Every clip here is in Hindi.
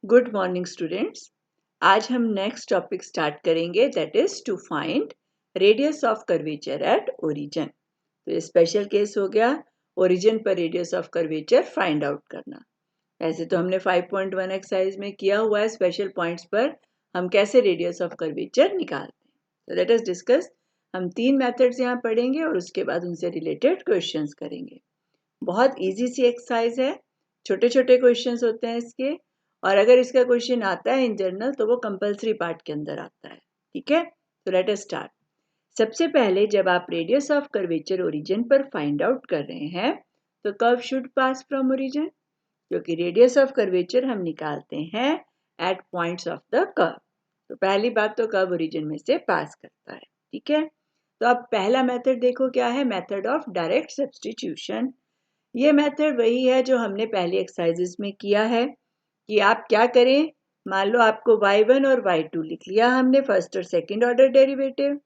Good morning students. आज हम नेक्स्ट टॉपिक स्टार्ट करेंगे, that is to find radius of curvature at origin. तो ये स्पेशल केस हो गया, ओरिजिन पर radius of curvature find out करना। वैसे तो हमने 5.1 एक्सरसाइज में किया हुआ है, स्पेशल पॉइंट्स पर हम कैसे रेडियस ऑफ कर्वेचर निकालते हैं। तो लेट अस डिस्कस। हम 3 मेथड्स यहाँ पढ़ेंगे और उसके बाद उनसे रिलेटेड क्वेश्चंस करेंगे। बहुत इजी सी एक्सरसाइज है, छोटे छोटे क्वेश्चंस होते हैं इसके, और अगर इसका क्वेश्चन आता है इन जनरल तो वो कंपलसरी पार्ट के अंदर आता है। ठीक है, तो लेट अस स्टार्ट। सबसे पहले जब आप रेडियस ऑफ कर्वेचर ओरिजिन पर फाइंड आउट कर रहे हैं तो curve should pass from origin, क्योंकि रेडियस ऑफ कर्वेचर हम निकालते हैं at points of the curve. तो पहली बात तो कर्व ओरिजिन में से पास करता है। ठीक है, तो अब पहला मेथड देखो क्या है, मेथड ऑफ डायरेक्ट सब्स्टिट्यूशन। ये मेथड वही है जो हमने पहली एक्सरसाइजेस में किया है कि आप क्या करें, मान लो आपको y1 और y2 लिख लिया हमने, फर्स्ट और सेकंड ऑर्डर डेरिवेटिव,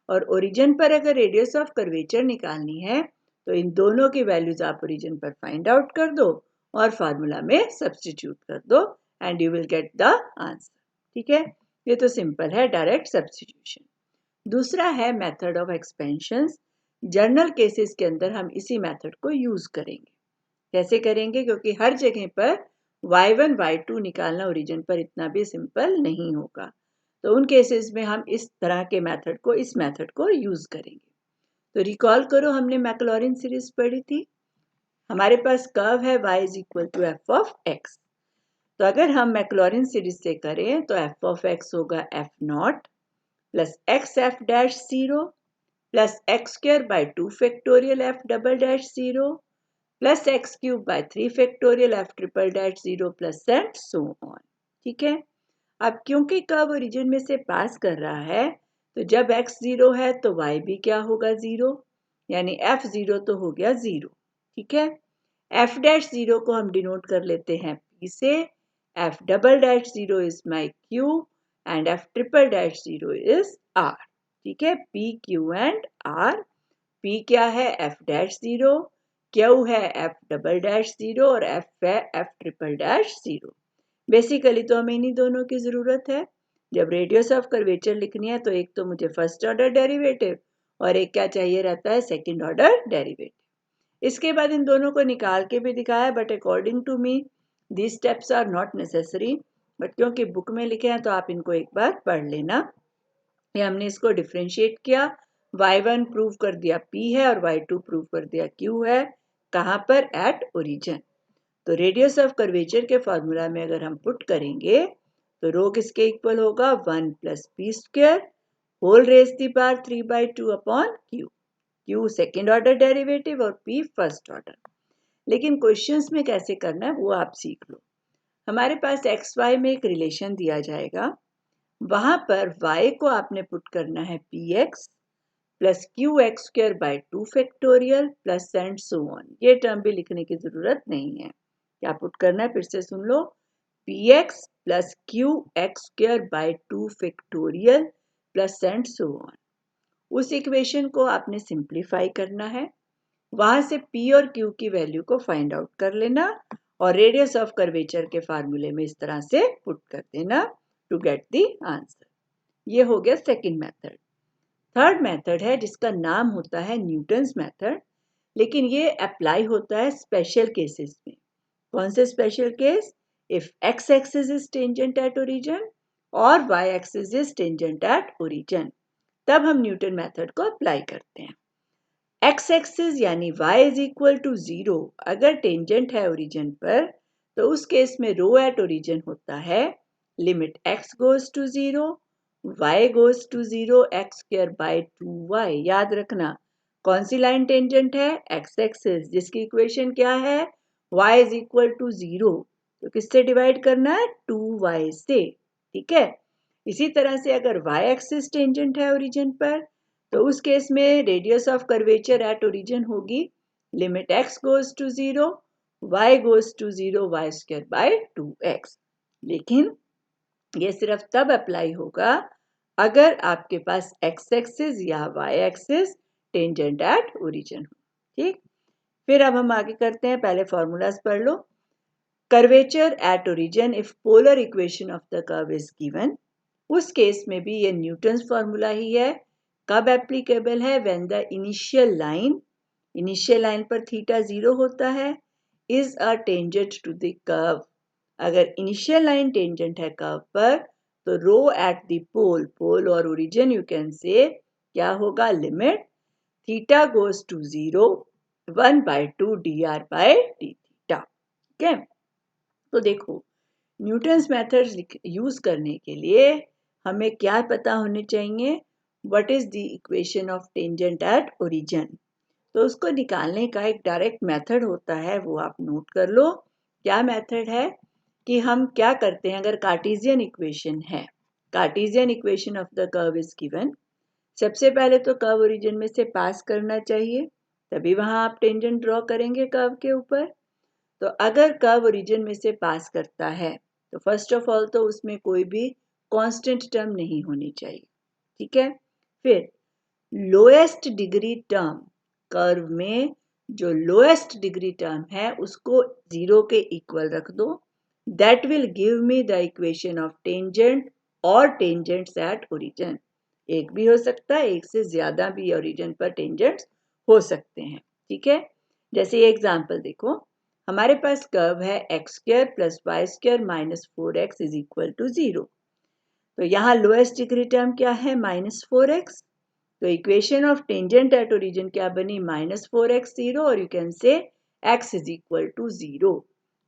और ओरिजिन पर अगर रेडियस ऑफ कर्वेचर निकालनी है तो इन दोनों की वैल्यूज आप ओरिजिन पर फाइंड आउट कर दो और फार्मूला में सब्स्टिट्यूट कर दो and you will get the answer. ठीक है, ये तो सिंपल है, डायरेक्ट सब्स्टिट्यूशन। दूसरा है method of expansions. General cases के अंदर हम इसी मेथड को यूज करेंगे। कैसे करेंगे, क्योंकि हर जगह पर y1 y2 निकालना ओरिजिन पर इतना भी सिंपल नहीं होगा, तो उन केसेस में हम इस तरह के मेथड को, इस मेथड को यूज करेंगे। तो रिकॉल करो, हमने मैक्लॉरिन सीरीज पढ़ी थी। हमारे पास कर्व है y is equal to f of x. तो अगर हम मैक्लॉरिन सीरीज से करें तो एफ ऑफ एक्स होगा f not plus x f dash 0 plus x square by 2 factorial f double dash 0 plus x cube by 3 factorial f triple dash 0 plus and so on. ठीक है, अब क्योंकि कर्व ओरिजिन में से पास कर रहा है तो जब x 0 है तो y भी क्या होगा 0, यानी f 0 तो हो गया 0। ठीक है, f डैश 0 को हम डिनोट कर लेते हैं p से, f double dash 0 is my q and f triple dash 0 is r। ठीक है, p q and r। p क्या है f डैश 0, Q है f डबल डैश 0 और f है f ट्रिपल डैश 0। बेसिकली तो हमें इन्हीं दोनों की ज़रूरत है। जब रेडियस ऑफ कर्वेचर लिखनी है तो एक तो मुझे फर्स्ट ऑर्डर डेरिवेटिव और एक क्या चाहिए रहता है, सेकंड ऑर्डर डेरिवेटिव। इसके बाद इन दोनों को निकाल के भी दिखाया, but according to me these steps are not necessary, but क्योंकि बुक में लिखे हैं तो आप इनको एक बार पढ़ लेना। ये हमने इसको डिफ्रेंशिएट किया, y1 प्रूव कर दिया p है और y2 प्रूव कर दिया q है। कहाँ पर, एट ओरिजिन। तो रेडियस ऑफ कर्वेचर के फॉर्मूला में अगर हम पुट करेंगे तो रो किसके इक्वल होगा, 1 plus p square whole raise the power 3/2 upon q. Q second order derivative और p फर्स्ट ऑर्डर। लेकिन क्वेश्चंस में कैसे करना है वो आप सीख लो। हमारे पास एक्स वाई में एक रिलेशन दिया जाएगा, वहां पर y को आपने पुट करना है px plus Q x square by 2 factorial plus and so on. ये टर्म भी लिखने की जरूरत नहीं है। क्या पुट करना है, फिर से सुन लो, px plus Q x square by 2 factorial plus and so on. उस इक्वेशन को आपने सिंप्लीफाई करना है, वहां से p और q की वैल्यू को फाइंड आउट कर लेना और रेडियस ऑफ कर्वेचर के फार्मूले में इस तरह से पुट कर देना टू गेट द आंसर। ये हो गया सेकंड मेथड। थर्ड मेथड है जिसका नाम होता है न्यूटन्स मेथड, लेकिन ये अप्लाई होता है स्पेशल केसेस में। कौन से special case, if x axis is tangent at origin और y axis is tangent at origin, तब हम न्यूटन मेथड को अप्लाई करते हैं। x एक्सिस यानी y इज इक्वल टू 0 अगर टेंजेंट है ओरिजिन पर तो उस केस में रो एट ओरिजिन होता है limit x goes to 0 y goes to 0 x square by 2y। याद रखना कौन सी लाइन टेंजेंट है, x एक्सिस, जिसकी इक्वेशन क्या है, y इज इक्वल टू 0, तो किससे डिवाइड करना है, 2y से। ठीक है, इसी तरह से अगर y एक्सिस टेंजेंट है ओरिजिन पर तो उस केस में radius of curvature at origin होगी limit x goes to 0 y goes to 0 y square by 2x। लेकिन ये सिर्फ तब अप्लाई होगा अगर आपके पास x एक्सिस या y axis tangent at origin हो। ठीक, फिर अब हम आगे करते हैं, पहले फॉर्मूलाज पढ़ लो। Curvature at origin if polar equation of the curve is given, उस केस में भी ये न्यूटन्स फॉर्मूला ही है। कब एप्लीकेबल है? व्हेन द इनिशियल लाइन पर थीटा 0 होता है, is a tangent to the curve. अगर इनिशियल लाइन टेंजेंट है कर्व पर, तो रो एट द पोल और ओरिजिन यू कैन से क्या होगा? Limit theta goes to 0 1/2 dr by d theta. ठीक है, तो देखो न्यूटन्स मेथड यूज करने के लिए हमें क्या पता होने चाहिए? What is the equation of tangent at origin. तो उसको निकालने का एक डायरेक्ट मेथड होता है, वो आप नोट कर लो। क्या मेथड है कि हम क्या करते हैं, अगर कार्टेशियन इक्वेशन है, Cartesian equation of the curve is given, सबसे पहले तो कर्व ओरिजिन में से पास करना चाहिए, तभी वहां आप टेंजेंट ड्रॉ करेंगे कर्व के ऊपर। तो अगर कर्व ओरिजिन में से पास करता है तो फर्स्ट ऑफ ऑल तो उसमें कोई भी कांस्टेंट टर्म नहीं होनी चाहिए। ठीक है, फिर लोएस्ट डिग्री टर्म, कर्व में जो लोएस्ट डिग्री टर्म है उसको 0 के इक्वल रख दो। That will give me the equation of tangent और टेंजेंट्स एट ओरिजिन। एक भी हो सकता है, एक से ज्यादा भी ओरिजिन पर टेंजेंट्स हो सकते हैं। ठीक है, जैसे ये एग्जांपल देखो, हमारे पास कर्व है x² plus y² minus 4x is equal to 0। तो यहाँ लोएस्ट डिग्री टर्म क्या है? -4x। तो equation of tangent at origin क्या बनी? -4x 0, और you can say x is equal to 0।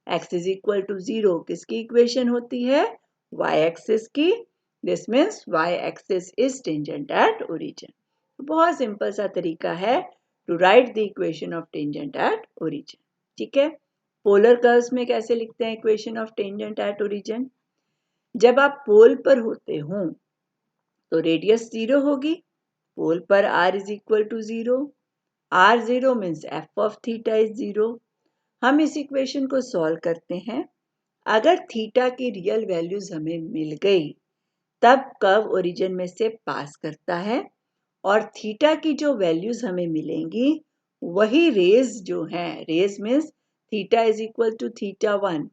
x is equal to 0 किसकी इक्वेशन होती है? y एक्सिस की। This means y axis is tangent at origin. बहुत सिंपल सा तरीका है to write the equation of tangent at origin. ठीक है, पोलर कर्व्स में कैसे लिखते हैं equation of tangent at origin? जब आप पोल पर होते हो तो रेडियस 0 होगी, पोल पर r is equal to 0, r0 means f of theta is 0। हम इस इक्वेशन को सॉल्व करते हैं। अगर थीटा की रियल वैल्यूज हमें मिल गई तब कर्व ओरिजिन में से पास करता है, और थीटा की जो वैल्यूज हमें मिलेंगी वही रेज जो है, rays means theta is equal to theta 1।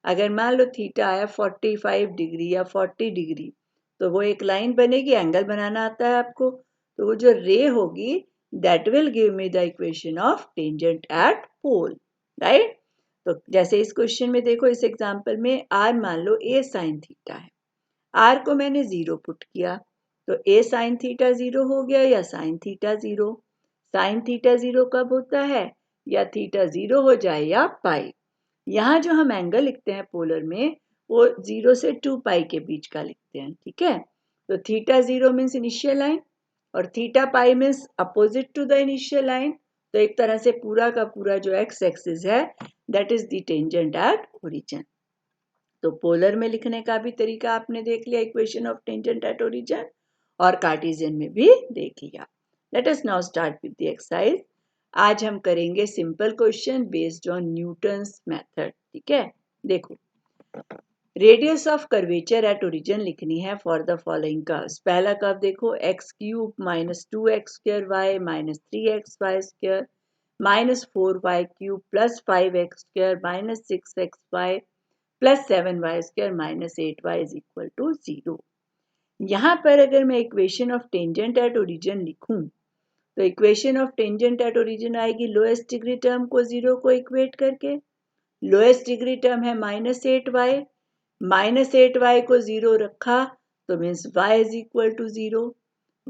अगर मान लो थीटा आया 45 डिग्री या 40 डिग्री, तो वो एक लाइन बनेगी, एंगल बनाना आता है आपको, तो वो जो रे होगी that will give me the equation of tangent at pole. Right, तो जैसे इस क्वेश्चन में देखो, इस एग्जांपल में r मान लो a sin थीटा है, r को मैंने 0 पुट किया, तो a sin थीटा 0 हो गया या sin थीटा 0। sin थीटा 0 कब होता है? या थीटा 0 हो जाए या पाई। यहाँ जो हम एंगल लिखते हैं पोलर में, वो 0 से 2 पाई के बीच का लिखते हैं। ठीक है, तो थीटा 0 मीन्स इनिशियल लाइन, और theta pi means opposite to the initial line. तो एक तरह से पूरा का पूरा जो एक्स एक्सिस है that is the tangent at origin. तो पोलर में लिखने का भी तरीका आपने देख लिया, equation of tangent at origin, और कार्टेशियन में भी देख लिया। Let us now start with the exercise. आज हम करेंगे simple question based on Newton's method. ठीक है, देखो radius of curvature at origin लिखनी है फॉर द फॉलोइंग कर्व्स। पहला कर्व देखो, x³ minus 2x² minus 3xy² minus 4y³ plus 5x² minus 6xy plus 7y² minus 8y is equal to 0। यहाँ पर अगर मैं equation of tangent at origin लिखूं, तो equation of tangent at origin आएगी लोएस्ट डिग्री टर्म को 0 को इक्वेट करके। लोएस्ट डिग्री टर्म है -8y, -8y को 0 रखा तो means y is equal to 0।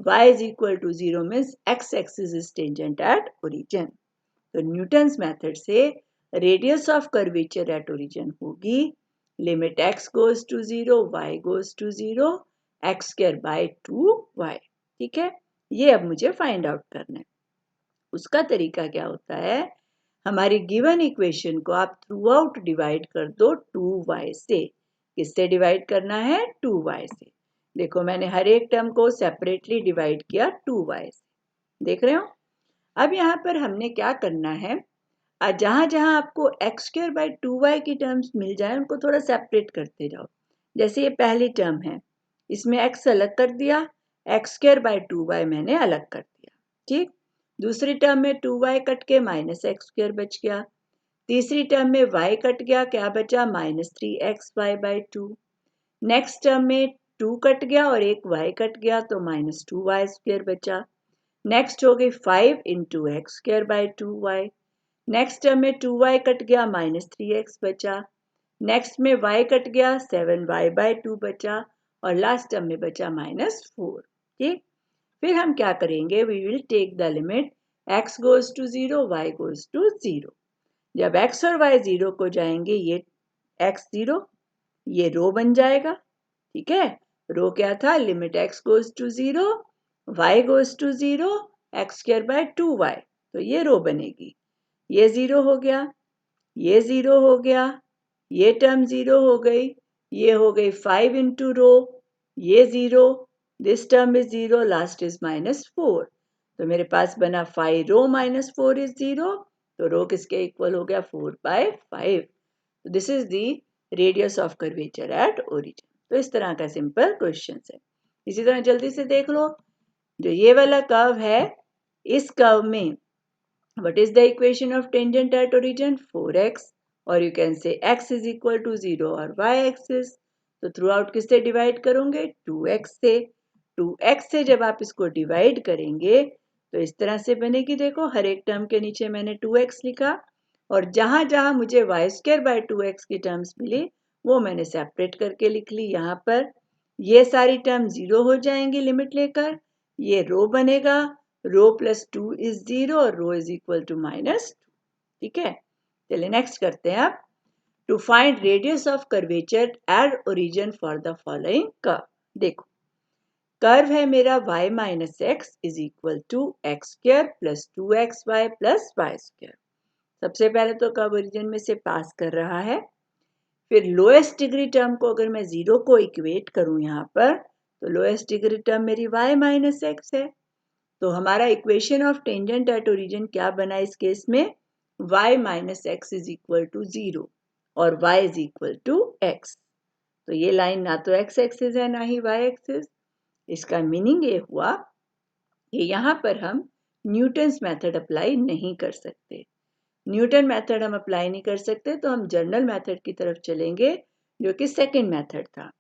y is equal to 0 means x axis is tangent at origin. तो न्यूटन्स मेथड से radius of curvature at origin होगी limit x goes to 0 y goes to 0 x² by 2y। ठीक है, ये अब मुझे फाइंड आउट करना है। उसका तरीका क्या होता है, हमारी गिवन इक्वेशन को आप थ्रू आउट डिवाइड कर दो 2y से। किससे डिवाइड करना है? 2y से। देखो मैंने हर एक टर्म को सेपरेटली डिवाइड किया 2y से, देख रहे हो। अब यहाँ पर हमने क्या करना है, जहाँ जहाँ आपको x² बाई 2y की टर्म्स मिल जाए उनको थोड़ा सेपरेट करते जाओ। जैसे ये पहली टर्म है, इसमें x अलग कर दिया, x² बाई 2y मैंने अलग कर दिया। ठीक, दूसरी टर्म में 2y कट के -x² बच गया। तीसरी टर्म में y कट गया, क्या बचा -3xy/2। नेक्स्ट टर्म में 2 कट गया और एक y कट गया तो -2y² बचा। नेक्स्ट हो गई 5 इंटू x²/2y। नेक्स्ट टर्म में 2y कट गया, -3x बचा। नेक्स्ट में y कट गया, 7y/2 बचा और लास्ट टर्म में बचा -4। ठीक, फिर हम क्या करेंगे, we will take the limit x goes to 0, y goes to 0। जब x और y 0 को जाएंगे, ये x 0, ये रो बन जाएगा। ठीक है, रो क्या था, limit x goes to 0, y goes to 0, x²/2y, तो ये रो बनेगी। ये 0 हो गया, ये 0 हो गया, ये टर्म 0 हो गई, ये हो गई 5 इंटू रो, ये 0, this term is 0, last is -4। तो मेरे पास बना 5 रो -4 इज 0, तो रो किसके इक्वल हो गया, 4/5। तो this is the radius of curvature at origin. तो इस तरह का सिंपल क्वेश्चन है। इसी तरह जल्दी से देख लो, जो ये वाला कर्व है, इस कर्व में what is the equation of tangent at origin, 4x, और you can say x is equal to 0 और y axis। तो थ्रू आउट किससे डिवाइड करोगे, 2x से। 2x से जब आप इसको डिवाइड करेंगे तो इस तरह से बनेगी। देखो, हर एक टर्म के नीचे मैंने 2x लिखा और जहां जहां मुझे y²/2x की टर्म्स मिली वो मैंने सेपरेट करके लिख ली। यहाँ पर ये सारी टर्म 0 हो जाएंगी लिमिट लेकर, ये रो बनेगा, रो +2 इज 0 और रो इज इक्वल टू -2। ठीक है, चलिए नेक्स्ट करते हैं आप। To find radius of curvature at origin for the following curve. देखो, कर्व है मेरा y - x is equal to x² + 2xy + y²। सबसे पहले तो कर्व ओरिजिन में से पास कर रहा है, फिर लोएस्ट डिग्री टर्म को अगर मैं 0 को इक्वेट करूं यहाँ पर, तो लोएस्ट डिग्री टर्म मेरी y - x है। तो हमारा equation of tangent at origin क्या बना इस केस में, y - x is equal to 0 और y is equal to x। तो ये लाइन ना तो x एक्सिस है ना ही y एक्सिस। इसका मीनिंग ये हुआ कि यहाँ पर हम न्यूटन्स मेथड अप्लाई नहीं कर सकते। न्यूटन मेथड हम अप्लाई नहीं कर सकते, तो हम जनरल मेथड की तरफ चलेंगे, जो कि सेकंड मेथड था।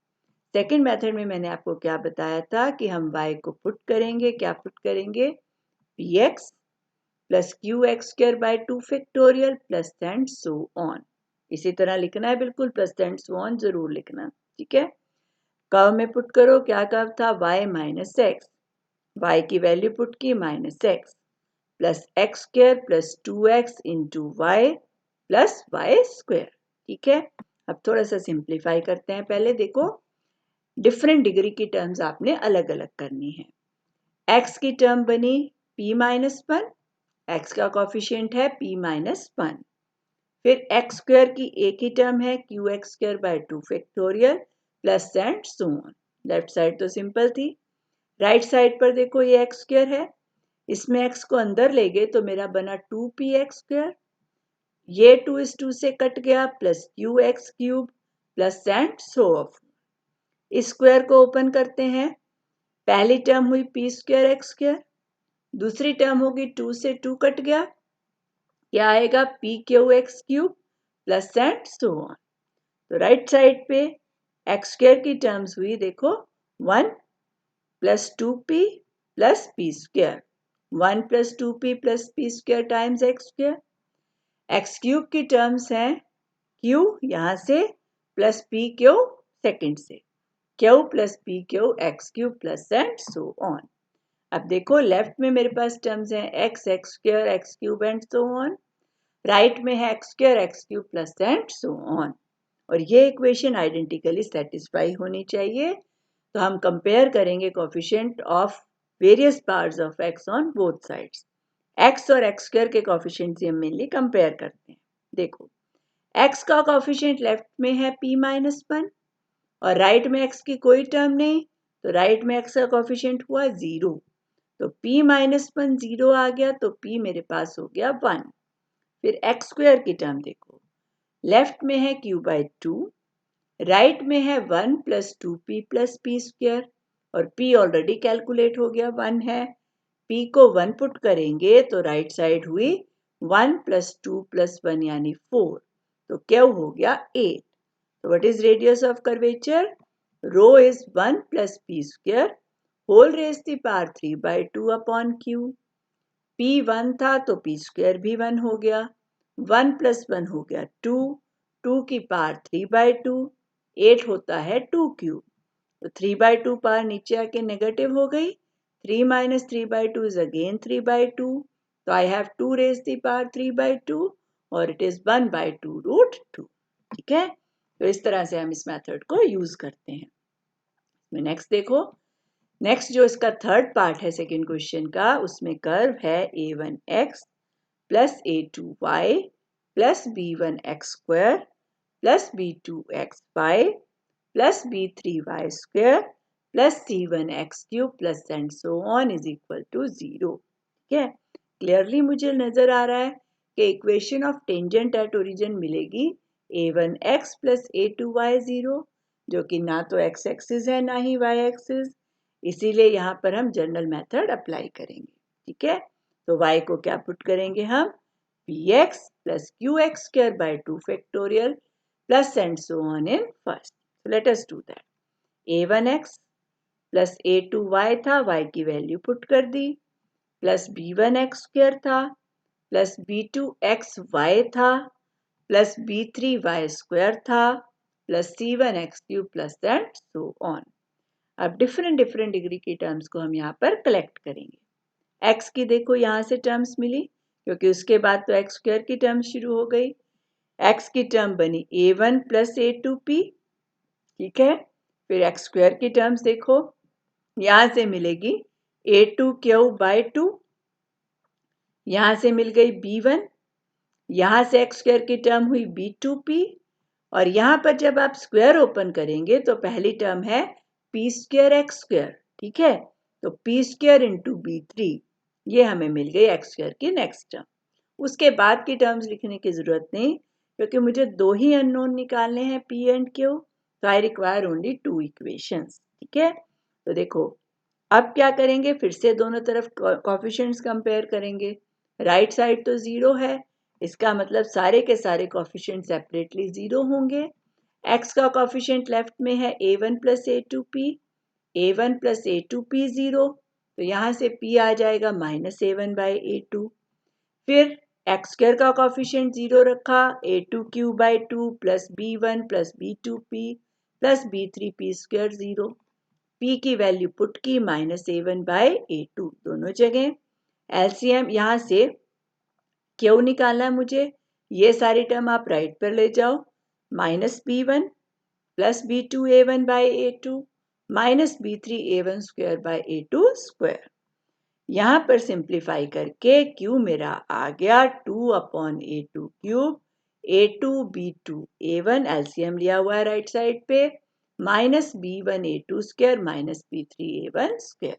सेकंड मेथड में मैंने आपको क्या बताया था कि हम y को पुट करेंगे, क्या पुट करेंगे, px + qx²/2 factorial plus and so on. इसी तरह लिखना है, बिल्कुल प्लस एंड सो ऑन जरूर लिखना। ठीक है, कर्व में पुट करो, क्या कर्व था, y - x, y की वैल्यू पुट की -x plus x² + 2x into y plus y²। ठीक है, अब थोड़ा सा सिंप्लीफाई करते हैं। पहले देखो, डिफरेंट डिग्री की टर्म्स आपने अलग अलग करनी है। x की टर्म बनी p-1, x का कॉफिशिएंट है p-1, फिर x² की एक ही टर्म है qx²/2 factorial plus and so on. Left side तो सिंपल थी, राइट साइड पर देखो ये x² है, इसमें x को अंदर ले गए तो मेरा बना 2px², ये 2 इस 2 से कट गया, plus qx³ plus and so of. इस स्क्वायर को ओपन करते हैं, पहली टर्म हुई p²x², दूसरी टर्म होगी 2 से 2 कट गया, क्या आएगा pqx³ plus and so on. तो राइट साइड पे x² की टर्म्स हुई, देखो 1 + 2p + p², 1 + 2p + p² times x²। x³ की टर्म्स हैं q यहाँ से प्लस pq सेकंड से, q + pq x³ plus and so on. अब देखो, लेफ्ट में मेरे पास टर्म्स हैं x, x² x³ and so on, right में है x² x³ plus and so on, और ये इक्वेशन आइडेंटिकली सेटिस्फाई होनी चाहिए। तो हम कंपेयर करेंगे coefficient of various parts of x on both sides. x और x² के कोफिशिएंट से हम मेनली कंपेयर करते हैं। देखो, x का कोफिशिएंट लेफ्ट में है p-1 और राइट में x की कोई टर्म नहीं, तो राइट में x का कोफिशिएंट हुआ 0, तो p-1 0 आ गया, तो p मेरे पास हो गया 1। फिर x² की टर्म देखो, लेफ्ट में है q/2, राइट में है 1 + 2p + p² और p ऑलरेडी कैलकुलेट हो गया 1 है, p को 1 पुट करेंगे तो राइट साइड हुई 1 + 2 + 1 यानी 4, तो क्या हो गया 8. So what is radius of curvature? Rho is 1 plus p square whole raised to the power 3 by 2 upon q. p 1 था तो p square भी 1 हो गया. 1 plus 1 हो गया 2. 2 की पावर 3 by 2. 8 होता है 2q. तो 3 by 2 पावर नीचे आके नेगेटिव हो गई. 3 minus 3 by 2 is again 3 by 2. तो I have 2 raised to the power 3 by 2 और it is 1 by 2 root 2. ठीक है, तो इस तरह से हम इस मेथड को यूज करते हैं. नेक्स्ट देखो, नेक्स्ट जो इसका थर्ड पार्ट है सेकेंड क्वेश्चन का, उसमें कर्व है a1x plus a2y plus b1x² plus b2xy plus b3y square plus c1x³ plus and so on is equal to 0. ठीक है, क्लियरली मुझे नजर आ रहा है कि equation of tangent at origin मिलेगी a1x प्लस a2y 0, जो कि ना तो x एक्सिस है ना ही y एक्सिस, इसीलिए यहाँ पर हम जनरल मेथड अप्लाई करेंगे. ठीक है, तो y को क्या पुट करेंगे हम, px plus qx square by 2 factorial plus and so on in first. Let us do that. a1x plus a2y था, y की वैल्यू पुट कर दी, प्लस b1x स्क्वायर था, प्लस b2xy था, प्लस b3y स्क्वायर था, plus c1x³ plus and so on. अब डिफरेंट डिफरेंट डिग्री की टर्म्स को हम यहाँ पर कलेक्ट करेंगे. x की देखो यहाँ से टर्म्स मिली, क्योंकि उसके बाद तो x स्क्वायर की टर्म्स शुरू हो गई. x की टर्म बनी a1 प्लस a2p. ठीक है, फिर एक्स स्क्वायर की टर्म्स देखो, यहां से मिलेगी a2q बाय 2, यहां से मिल गई b1, यहां से एक्स स्क्वायर की टर्म हुई b2p, और यहां पर जब आप स्क्वायर ओपन करेंगे तो पहली टर्म है p स्क्वायर एक्स स्क्वायर. ठीक है, तो p स्क्वायर इंटू b3, ये हमें मिल गई एक्स स्क्वायर की नेक्स्ट टर्म. उसके बाद की टर्म्स लिखने की जरूरत नहीं, क्योंकि मुझे दो ही अननोन निकालने हैं p एंड q. तो आई रिक्वायर ओनली 2 इक्वेशंस. ठीक है, तो देखो अब क्या करेंगे, फिर से दोनों तरफ कोफिशिएंट्स कंपेयर करेंगे. राइट साइड तो 0 है, इसका मतलब सारे के सारे कोफिशिएंट सेपरेटली 0 होंगे. x का कोफिशिएंट लेफ्ट में है a1 plus a2p, a1 plus a2p 0, तो यहाँ से p आ जाएगा माइनस a1 बाई a2. फिर एक्स स्क्वायर का कोफिशिएंट 0 रखा, a2q by 2 plus b1 plus b2p plus b3p square 0. p की वैल्यू पुट की माइनस a1 बाई a2 दोनों जगह. एलसीएम यहाँ से क्यों निकालना है मुझे, ये सारी टर्म आप राइट पर ले जाओ. Minus b1 plus b2 a1 by a2 minus b3 a1 square by a2 square. यहाँ पर सिंप्लीफाई करके q मेरा आ गया 2 upon a2 cube, a2 b2 a1 LCM लिया हुआ है राइट साइड पे, minus b1 a2 square minus b3 a1 square.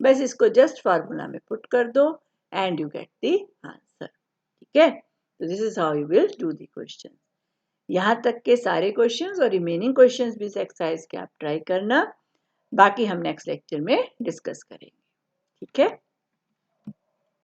बस इसको जस्ट फार्मूला में पुट कर दो and you get the answer. ठीक है, तो this is how you will do the question. यहाँ तक के सारे क्वेश्चंस और रिमेनिंग क्वेश्चंस भी इस एक्सरसाइज के आप ट्राई करना, बाकी हम नेक्स्ट लेक्चर में डिस्कस करेंगे. ठीक है.